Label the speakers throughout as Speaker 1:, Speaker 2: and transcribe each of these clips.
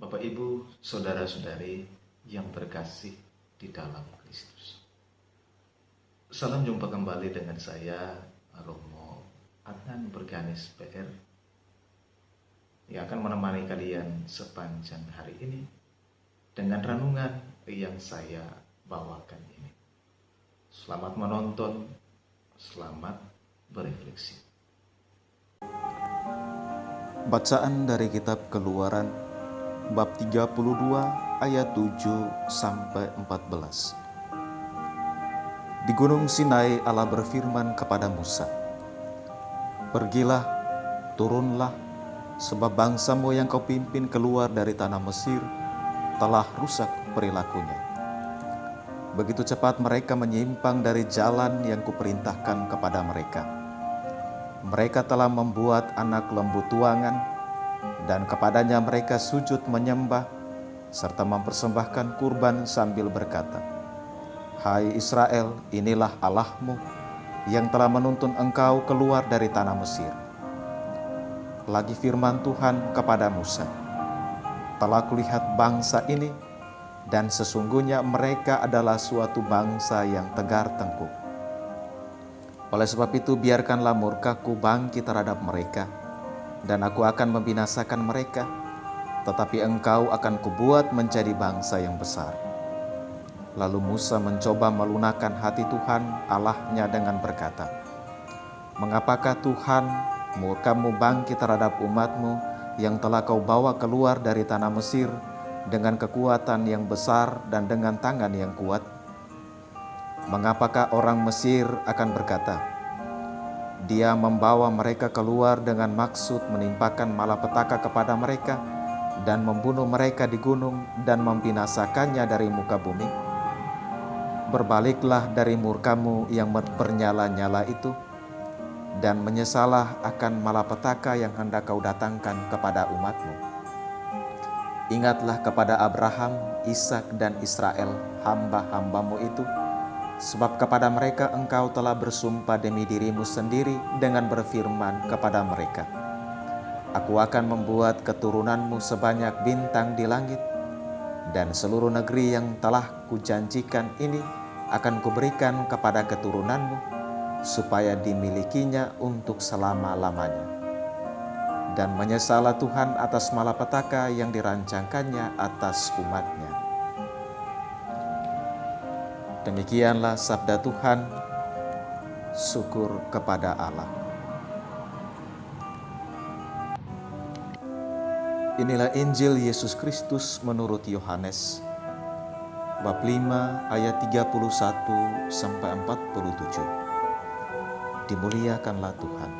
Speaker 1: Bapak, Ibu, saudara-saudari yang terkasih di dalam Kristus. Salam jumpa kembali dengan saya, Romo Adnan Berganis PR, yang akan menemani kalian sepanjang hari ini dengan renungan yang saya bawakan ini. Selamat menonton, selamat berefleksi.
Speaker 2: Bacaan dari kitab Keluaran bab 32 ayat 7 sampai 14. Di Gunung Sinai Allah berfirman kepada Musa, "Pergilah, turunlah, sebab bangsamu yang kau pimpin keluar dari tanah Mesir telah rusak perilakunya. Begitu cepat mereka menyimpang dari jalan yang kuperintahkan kepada mereka. Mereka telah membuat anak lembu tuangan, dan kepadanya mereka sujud menyembah, serta mempersembahkan kurban sambil berkata, 'Hai Israel, inilah Allahmu, yang telah menuntun engkau keluar dari tanah Mesir.' Lagi firman Tuhan kepada Musa, 'Telah kulihat bangsa ini, dan sesungguhnya mereka adalah suatu bangsa yang tegar tengkuk. Oleh sebab itu biarkanlah murkaku bangkit terhadap mereka, dan aku akan membinasakan mereka, tetapi engkau akan kubuat menjadi bangsa yang besar.' Lalu Musa mencoba melunakkan hati Tuhan Allahnya dengan berkata, 'Mengapakah Tuhan murkamu bangkit terhadap umatmu yang telah kau bawa keluar dari tanah Mesir dengan kekuatan yang besar dan dengan tangan yang kuat? Mengapakah orang Mesir akan berkata, Dia membawa mereka keluar dengan maksud menimpakan malapetaka kepada mereka dan membunuh mereka di gunung dan membinasakannya dari muka bumi? Berbaliklah dari murkamu yang bernyala-nyala itu, dan menyesalah akan malapetaka yang hendak kau datangkan kepada umatmu. Ingatlah kepada Abraham, Ishak dan Israel, hamba-hambamu itu, sebab kepada mereka engkau telah bersumpah demi dirimu sendiri dengan berfirman kepada mereka, Aku akan membuat keturunanmu sebanyak bintang di langit, dan seluruh negeri yang telah kujanjikan ini akan kuberikan kepada keturunanmu, supaya dimilikinya untuk selama-lamanya. Dan menyesallah Tuhan atas malapetaka yang dirancangkannya atas umatnya.' Demikianlah sabda Tuhan. Syukur kepada Allah." Inilah Injil Yesus Kristus menurut Yohanes bab 5 ayat 31 sampai 47. Dimuliakanlah Tuhan.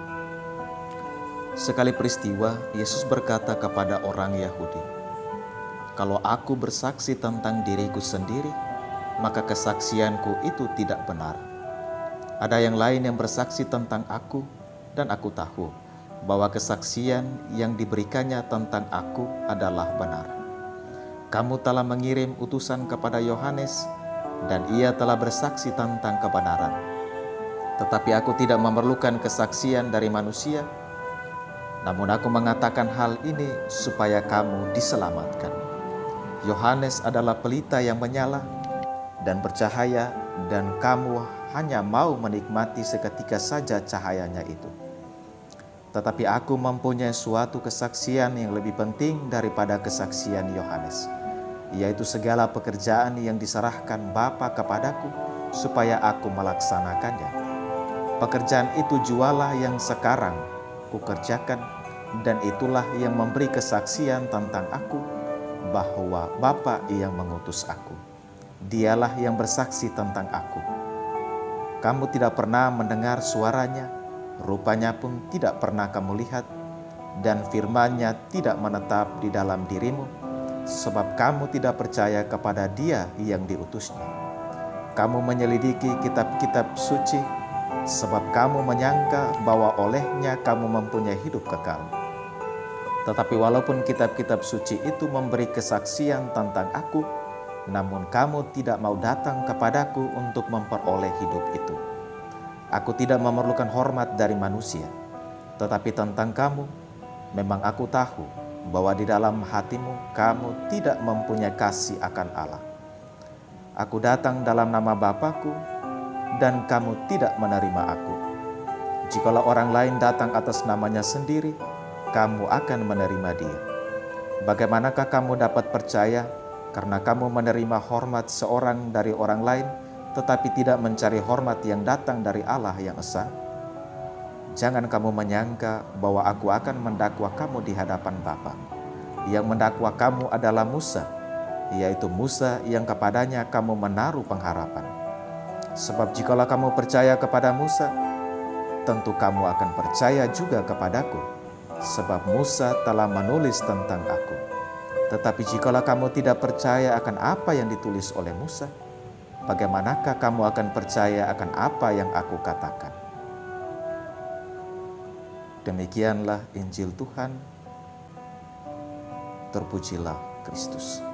Speaker 2: Sekali peristiwa, Yesus berkata kepada orang Yahudi, "Kalau aku bersaksi tentang diriku sendiri, maka kesaksianku itu tidak benar. Ada yang lain yang bersaksi tentang aku, dan aku tahu bahwa kesaksian yang diberikannya tentang aku adalah benar. Kamu telah mengirim utusan kepada Yohanes, dan ia telah bersaksi tentang kebenaran. Tetapi aku tidak memerlukan kesaksian dari manusia, namun aku mengatakan hal ini supaya kamu diselamatkan. Yohanes adalah pelita yang menyala dan bercahaya, dan kamu hanya mau menikmati seketika saja cahayanya itu. Tetapi aku mempunyai suatu kesaksian yang lebih penting daripada kesaksian Yohanes, yaitu segala pekerjaan yang diserahkan Bapa kepadaku supaya aku melaksanakannya. Pekerjaan itu jualah yang sekarang kukerjakan, dan itulah yang memberi kesaksian tentang aku, bahwa Bapa yang mengutus aku. Dialah yang bersaksi tentang aku. Kamu tidak pernah mendengar suaranya, rupanya pun tidak pernah kamu lihat, dan firman-Nya tidak menetap di dalam dirimu, sebab kamu tidak percaya kepada Dia yang diutusnya. Kamu menyelidiki kitab-kitab suci, sebab kamu menyangka bahwa olehnya kamu mempunyai hidup kekal. Tetapi walaupun kitab-kitab suci itu memberi kesaksian tentang aku, namun kamu tidak mau datang kepadaku untuk memperoleh hidup itu. Aku tidak memerlukan hormat dari manusia, tetapi tentang kamu, memang aku tahu bahwa di dalam hatimu kamu tidak mempunyai kasih akan Allah. Aku datang dalam nama Bapa-Ku dan kamu tidak menerima aku. Jikalau orang lain datang atas namanya sendiri, kamu akan menerima dia. Bagaimanakah kamu dapat percaya karena kamu menerima hormat seorang dari orang lain, tetapi tidak mencari hormat yang datang dari Allah yang esa? Jangan kamu menyangka bahwa aku akan mendakwa kamu di hadapan Bapa. Yang mendakwa kamu adalah Musa, yaitu Musa yang kepadanya kamu menaruh pengharapan. Sebab jikalau kamu percaya kepada Musa, tentu kamu akan percaya juga kepadaku, sebab Musa telah menulis tentang aku. Tetapi jikalau kamu tidak percaya akan apa yang ditulis oleh Musa, bagaimanakah kamu akan percaya akan apa yang aku katakan? Demikianlah Injil Tuhan. Terpujilah Kristus.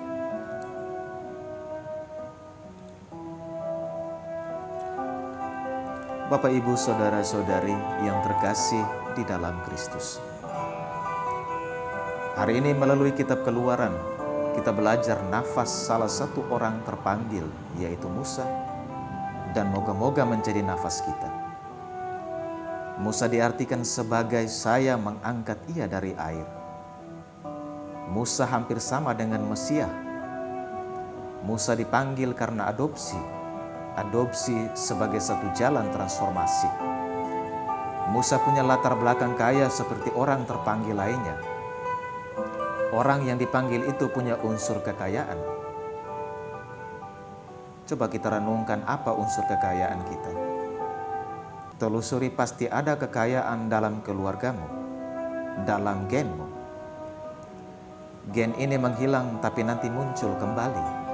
Speaker 2: Bapak, Ibu, saudara-saudari yang terkasih di dalam Kristus. Hari ini melalui kitab Keluaran, kita belajar nafas salah satu orang terpanggil, yaitu Musa, dan moga-moga menjadi nafas kita. Musa diartikan sebagai saya mengangkat ia dari air. Musa hampir sama dengan Mesias. Musa dipanggil karena adopsi sebagai satu jalan transformasi. Musa punya latar belakang kaya seperti orang terpanggil lainnya. Orang yang dipanggil itu punya unsur kekayaan. Coba kita renungkan apa unsur kekayaan kita. Telusuri, pasti ada kekayaan dalam keluargamu, dalam genmu. Gen ini menghilang tapi nanti muncul kembali.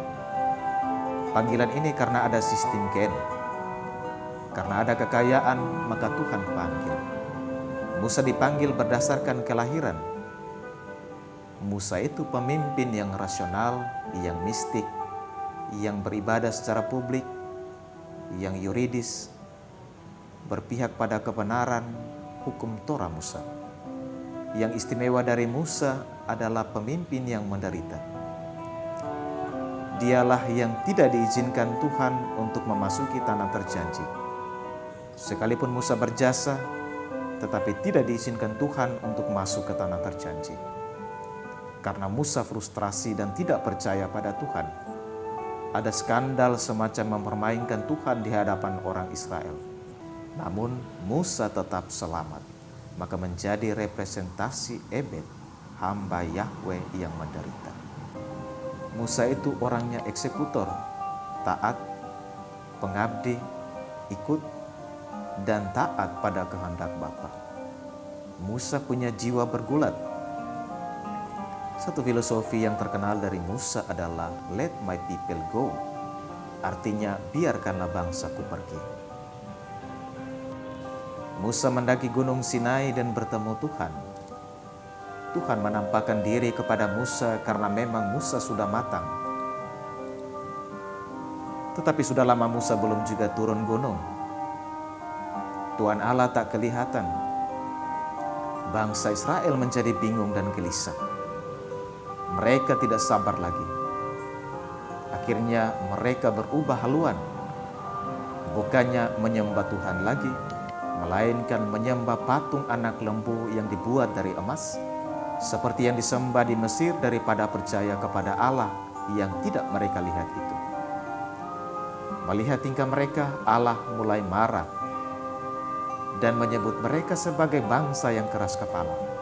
Speaker 2: Panggilan ini karena ada sistem gen. Karena ada kekayaan, maka Tuhan panggil. Musa dipanggil berdasarkan kelahiran. Musa itu pemimpin yang rasional, yang mistik, yang beribadah secara publik, yang yuridis, berpihak pada kebenaran hukum Torah Musa. Yang istimewa dari Musa adalah pemimpin yang menderita. Dialah yang tidak diizinkan Tuhan untuk memasuki tanah terjanji. Sekalipun Musa berjasa, tetapi tidak diizinkan Tuhan untuk masuk ke tanah terjanji. Karena Musa frustrasi dan tidak percaya pada Tuhan. Ada skandal semacam mempermainkan Tuhan di hadapan orang Israel. Namun Musa tetap selamat, maka menjadi representasi Ebed, hamba Yahweh yang menderita. Musa itu orangnya eksekutor, taat, pengabdi, ikut, dan taat pada kehendak Bapa. Musa punya jiwa bergulat. Satu filosofi yang terkenal dari Musa adalah let my people go. Artinya biarkanlah bangsaku pergi. Musa mendaki gunung Sinai dan bertemu Tuhan. Tuhan menampakkan diri kepada Musa karena memang Musa sudah matang. Tetapi sudah lama Musa belum juga turun gunung. Tuhan Allah tak kelihatan. Bangsa Israel menjadi bingung dan gelisah. Mereka tidak sabar lagi. Akhirnya mereka berubah haluan. Bukannya menyembah Tuhan lagi, melainkan menyembah patung anak lembu yang dibuat dari emas, seperti yang disembah di Mesir, daripada percaya kepada Allah yang tidak mereka lihat itu. Melihat tingkah mereka, Allah mulai marah dan menyebut mereka sebagai bangsa yang keras kepala.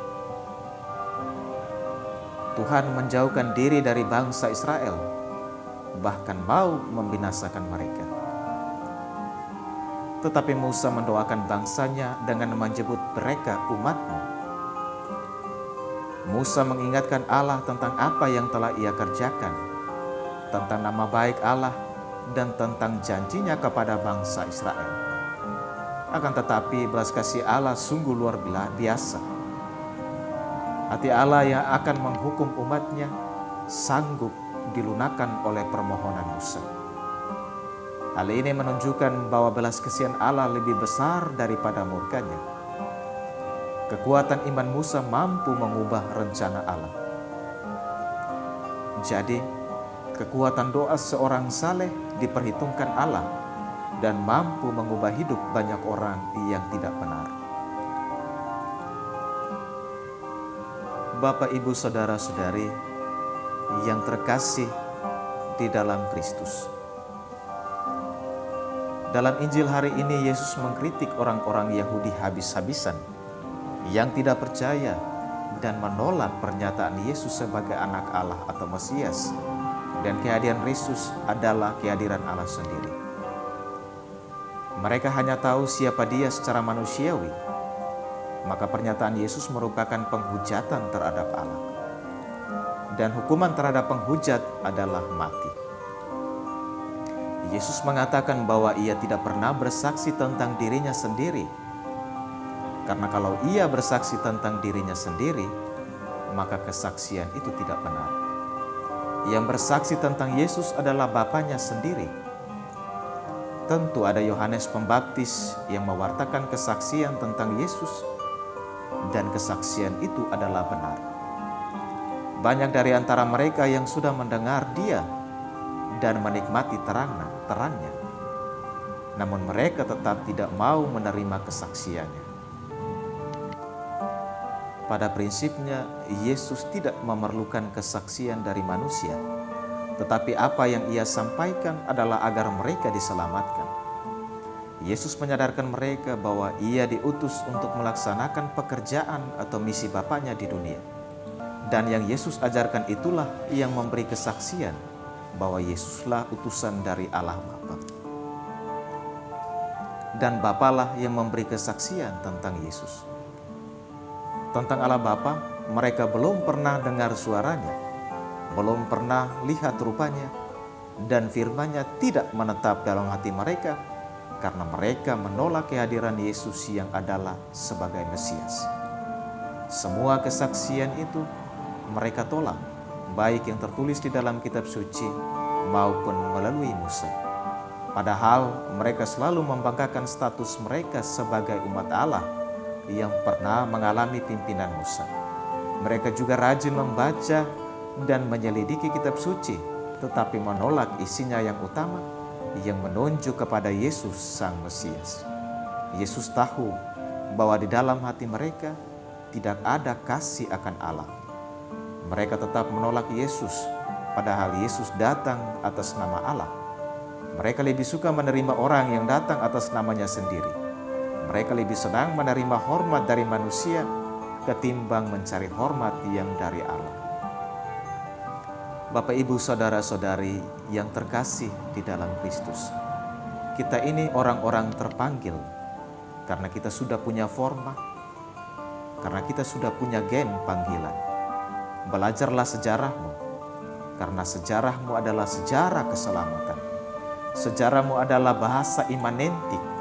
Speaker 2: Tuhan menjauhkan diri dari bangsa Israel, bahkan mau membinasakan mereka. Tetapi Musa mendoakan bangsanya dengan menyebut mereka umatmu. Musa mengingatkan Allah tentang apa yang telah ia kerjakan, tentang nama baik Allah, dan tentang janjinya kepada bangsa Israel. Akan tetapi belas kasih Allah sungguh luar biasa. Hati Allah yang akan menghukum umatnya sanggup dilunakkan oleh permohonan Musa. Hal ini menunjukkan bahwa belas kasihan Allah lebih besar daripada murkanya. Kekuatan iman Musa mampu mengubah rencana Allah. Jadi, kekuatan doa seorang saleh diperhitungkan Allah dan mampu mengubah hidup banyak orang yang tidak benar. Bapak, Ibu, saudara-saudari yang terkasih di dalam Kristus. Dalam Injil hari ini Yesus mengkritik orang-orang Yahudi habis-habisan yang tidak percaya dan menolak pernyataan Yesus sebagai anak Allah atau Mesias, dan kehadiran Yesus adalah kehadiran Allah sendiri. Mereka hanya tahu siapa Dia secara manusiawi, maka pernyataan Yesus merupakan penghujatan terhadap Allah. Dan hukuman terhadap penghujat adalah mati. Yesus mengatakan bahwa Ia tidak pernah bersaksi tentang dirinya sendiri. Karena kalau Ia bersaksi tentang dirinya sendiri, maka kesaksian itu tidak benar. Yang bersaksi tentang Yesus adalah Bapanya sendiri. Tentu ada Yohanes Pembaptis yang mewartakan kesaksian tentang Yesus, dan kesaksian itu adalah benar. Banyak dari antara mereka yang sudah mendengar Dia dan menikmati terangnya. Namun mereka tetap tidak mau menerima kesaksiannya. Pada prinsipnya, Yesus tidak memerlukan kesaksian dari manusia, tetapi apa yang Ia sampaikan adalah agar mereka diselamatkan. Yesus menyadarkan mereka bahwa Ia diutus untuk melaksanakan pekerjaan atau misi Bapanya di dunia. Dan yang Yesus ajarkan itulah yang memberi kesaksian bahwa Yesuslah utusan dari Allah Bapa. Dan Bapalah yang memberi kesaksian tentang Yesus. Tentang Allah Bapa, mereka belum pernah dengar suaranya, belum pernah lihat rupanya, dan firman-Nya tidak menetap dalam hati mereka karena mereka menolak kehadiran Yesus yang adalah sebagai Mesias. Semua kesaksian itu mereka tolak, baik yang tertulis di dalam kitab suci maupun melalui Musa. Padahal mereka selalu membanggakan status mereka sebagai umat Allah yang pernah mengalami pimpinan Musa. Mereka juga rajin membaca dan menyelidiki kitab suci, tetapi menolak isinya yang utama, yang menunjuk kepada Yesus Sang Mesias. Yesus tahu bahwa di dalam hati mereka tidak ada kasih akan Allah. Mereka tetap menolak Yesus, padahal Yesus datang atas nama Allah. Mereka lebih suka menerima orang yang datang atas namanya sendiri. Mereka lebih senang menerima hormat dari manusia ketimbang mencari hormat yang dari Allah. Bapak, Ibu, saudara-saudari yang terkasih di dalam Kristus, kita ini orang-orang terpanggil karena kita sudah punya format, karena kita sudah punya gen panggilan. Belajarlah sejarahmu, karena sejarahmu adalah sejarah keselamatan. Sejarahmu adalah bahasa imanentik.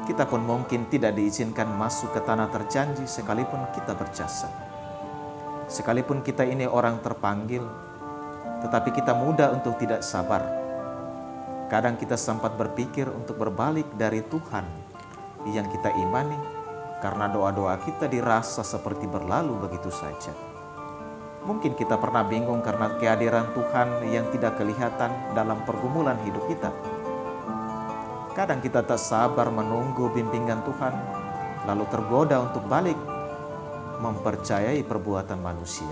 Speaker 2: Kita pun mungkin tidak diizinkan masuk ke tanah terjanji sekalipun kita berjasa. Sekalipun kita ini orang terpanggil, tetapi kita mudah untuk tidak sabar. Kadang kita sempat berpikir untuk berbalik dari Tuhan yang kita imani karena doa-doa kita dirasa seperti berlalu begitu saja. Mungkin kita pernah bingung karena kehadiran Tuhan yang tidak kelihatan dalam pergumulan hidup kita. Kadang kita tak sabar menunggu bimbingan Tuhan, lalu tergoda untuk balik mempercayai perbuatan manusia.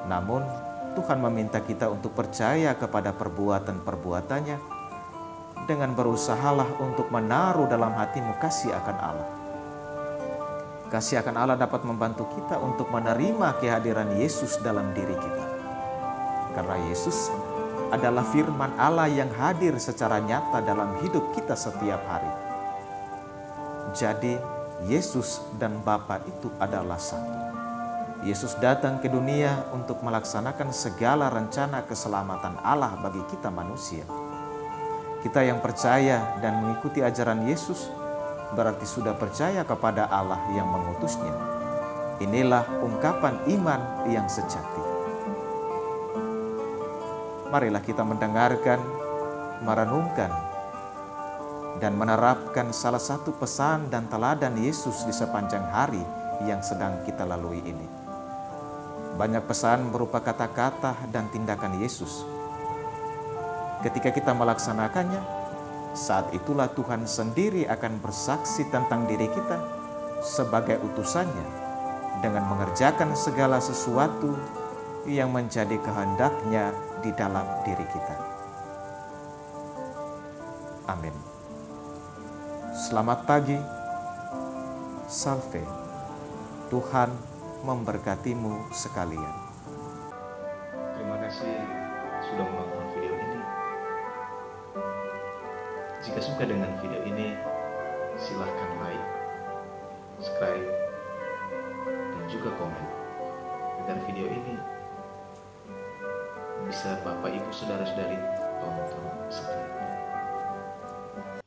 Speaker 2: Namun, Tuhan meminta kita untuk percaya kepada perbuatan-perbuatannya dengan berusahalah untuk menaruh dalam hatimu kasih akan Allah. Kasih akan Allah dapat membantu kita untuk menerima kehadiran Yesus dalam diri kita. Karena Yesus adalah firman Allah yang hadir secara nyata dalam hidup kita setiap hari. Jadi, Yesus dan Bapa itu adalah satu. Yesus datang ke dunia untuk melaksanakan segala rencana keselamatan Allah bagi kita manusia. Kita yang percaya dan mengikuti ajaran Yesus berarti sudah percaya kepada Allah yang mengutusnya. Inilah ungkapan iman yang sejati. Marilah kita mendengarkan, merenungkan, dan menerapkan salah satu pesan dan teladan Yesus di sepanjang hari yang sedang kita lalui ini. Banyak pesan berupa kata-kata dan tindakan Yesus. Ketika kita melaksanakannya, saat itulah Tuhan sendiri akan bersaksi tentang diri kita sebagai utusannya dengan mengerjakan segala sesuatu yang menjadi kehendaknya di dalam diri kita. Amin. Selamat pagi, Salve. Tuhan memberkatimu sekalian.
Speaker 1: Terima kasih sudah menonton video ini. Jika suka dengan video ini, silahkan like, subscribe, dan juga komen agar video ini bisa Bapak Ibu Saudara-saudari tonton setiap hari.